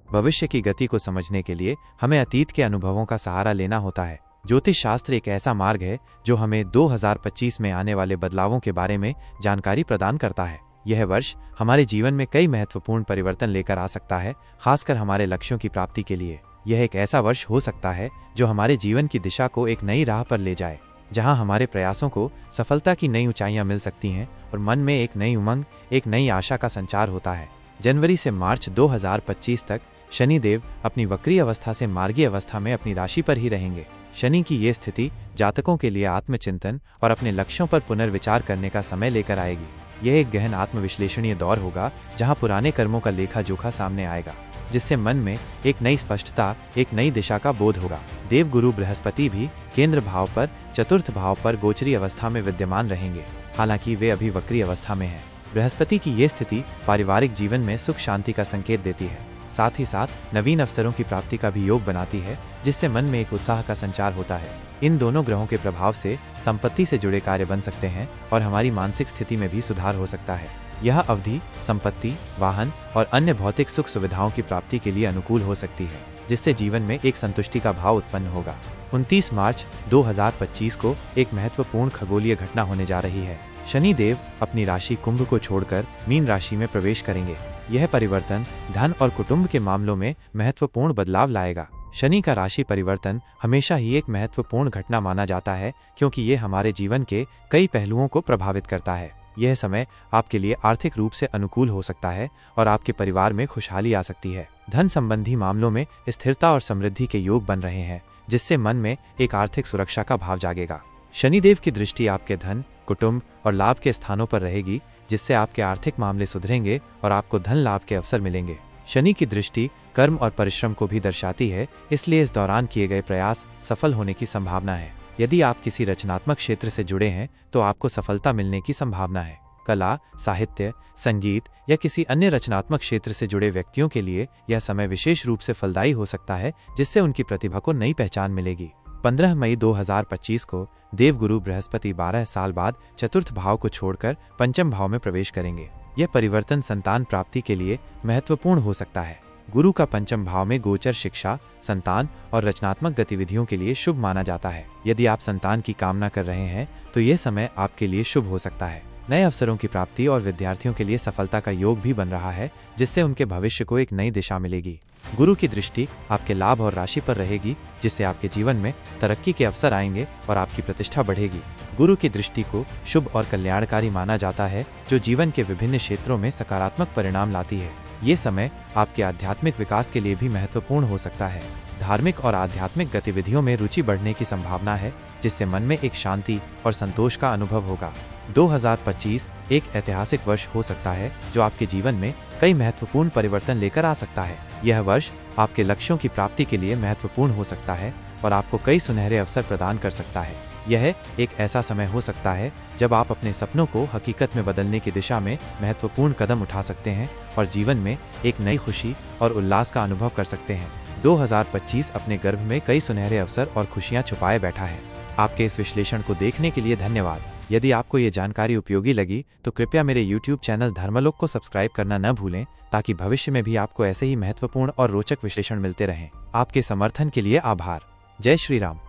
भविष्य की गति को समझने के लिए हमें अतीत के अनुभवों का सहारा लेना होता है। ज्योतिष शास्त्र एक ऐसा मार्ग है जो हमें 2025 में आने वाले बदलावों के बारे में जानकारी प्रदान करता है। यह वर्ष हमारे जीवन में कई महत्वपूर्ण परिवर्तन लेकर आ सकता है, खासकर हमारे लक्ष्यों की प्राप्ति के लिए। यह एक ऐसा वर्ष हो सकता है जो हमारे जीवन की दिशा को एक नई राह पर ले जाए, जहां हमारे प्रयासों को सफलता की नई ऊंचाइयां मिल सकती हैं और मन में एक नई उमंग, एक नई आशा का संचार होता है। जनवरी से मार्च 2025 तक शनिदेव अपनी वक्री अवस्था से मार्गी अवस्था में अपनी राशि पर ही रहेंगे। शनि की ये स्थिति जातकों के लिए आत्मचिंतन और अपने लक्ष्यों पर पुनर्विचार करने का समय लेकर आएगी। यह एक गहन आत्मविश्लेषणीय दौर होगा जहां पुराने कर्मों का लेखा जोखा सामने आएगा, जिससे मन में एक नई स्पष्टता, एक नई दिशा का बोध होगा। देव गुरु बृहस्पति भी केंद्र भाव पर चतुर्थ भाव पर गोचरी अवस्था में विद्यमान रहेंगे, हालांकि वे अभी वक्री अवस्था में हैं। बृहस्पति की ये स्थिति पारिवारिक जीवन में सुख शांति का संकेत देती है, साथ ही साथ नवीन अवसरों की प्राप्ति का भी योग बनाती है, जिससे मन में एक उत्साह का संचार होता है। इन दोनों ग्रहों के प्रभाव से संपत्ति से जुड़े कार्य बन सकते हैं और हमारी मानसिक स्थिति में भी सुधार हो सकता है। यह अवधि संपत्ति, वाहन और अन्य भौतिक सुख सुविधाओं की प्राप्ति के लिए अनुकूल हो सकती है, जिससे जीवन में एक संतुष्टि का भाव उत्पन्न होगा। 29 मार्च 2025 को एक महत्वपूर्ण खगोलीय घटना होने जा रही है। शनि देव अपनी राशि कुंभ को छोड़कर मीन राशि में प्रवेश करेंगे। यह परिवर्तन धन और कुटुंब के मामलों में महत्वपूर्ण बदलाव लाएगा। शनि का राशि परिवर्तन हमेशा ही एक महत्वपूर्ण घटना माना जाता है, क्योंकि ये हमारे जीवन के कई पहलुओं को प्रभावित करता है। यह समय आपके लिए आर्थिक रूप से अनुकूल हो सकता है और आपके परिवार में खुशहाली आ सकती है। धन संबंधी मामलों में स्थिरता और समृद्धि के योग बन रहे हैं, जिससे मन में एक आर्थिक सुरक्षा का भाव जागेगा। शनिदेव की दृष्टि आपके धन, कुटुंब और लाभ के स्थानों पर रहेगी, जिससे आपके आर्थिक मामले सुधरेंगे और आपको धन लाभ के अवसर मिलेंगे। शनि की दृष्टि कर्म और परिश्रम को भी दर्शाती है, इसलिए इस दौरान किए गए प्रयास सफल होने की संभावना है। यदि आप किसी रचनात्मक क्षेत्र से जुड़े हैं तो आपको सफलता मिलने की संभावना है। कला, साहित्य, संगीत या किसी अन्य रचनात्मक क्षेत्र से जुड़े व्यक्तियों के लिए यह समय विशेष रूप से फलदायी हो सकता है, जिससे उनकी प्रतिभा को नई पहचान मिलेगी। 15 मई 2025 को देवगुरु बृहस्पति 12 साल बाद चतुर्थ भाव को छोड़कर पंचम भाव में प्रवेश करेंगे। यह परिवर्तन संतान प्राप्ति के लिए महत्वपूर्ण हो सकता है। गुरु का पंचम भाव में गोचर शिक्षा, संतान और रचनात्मक गतिविधियों के लिए शुभ माना जाता है। यदि आप संतान की कामना कर रहे हैं तो यह समय आपके लिए शुभ हो सकता है। नए अवसरों की प्राप्ति और विद्यार्थियों के लिए सफलता का योग भी बन रहा है, जिससे उनके भविष्य को एक नई दिशा मिलेगी। गुरु की दृष्टि आपके लाभ और राशि पर रहेगी, जिससे आपके जीवन में तरक्की के अवसर आएंगे और आपकी प्रतिष्ठा बढ़ेगी। गुरु की दृष्टि को शुभ और कल्याणकारी माना जाता है, जो जीवन के विभिन्न क्षेत्रों में सकारात्मक परिणाम लाती है। ये समय आपके आध्यात्मिक विकास के लिए भी महत्वपूर्ण हो सकता है। धार्मिक और आध्यात्मिक गतिविधियों में रुचि बढ़ने की संभावना है, जिससे मन में एक शांति और संतोष का अनुभव होगा। 2025 एक ऐतिहासिक वर्ष हो सकता है, जो आपके जीवन में कई महत्वपूर्ण परिवर्तन लेकर आ सकता है। यह वर्ष आपके लक्ष्यों की प्राप्ति के लिए महत्वपूर्ण हो सकता है और आपको कई सुनहरे अवसर प्रदान कर सकता है। यह एक ऐसा समय हो सकता है जब आप अपने सपनों को हकीकत में बदलने की दिशा में महत्वपूर्ण कदम उठा सकते हैं और जीवन में एक नई खुशी और उल्लास का अनुभव कर सकते हैं। 2025 अपने गर्भ में कई सुनहरे अवसर और खुशियां छुपाए बैठा है। आपके इस विश्लेषण को देखने के लिए धन्यवाद। यदि आपको ये जानकारी उपयोगी लगी तो कृपया मेरे YouTube चैनल धर्मलोक को सब्सक्राइब करना न भूलें, ताकि भविष्य में भी आपको ऐसे ही महत्वपूर्ण और रोचक विश्लेषण मिलते रहें। आपके समर्थन के लिए आभार। जय श्री राम।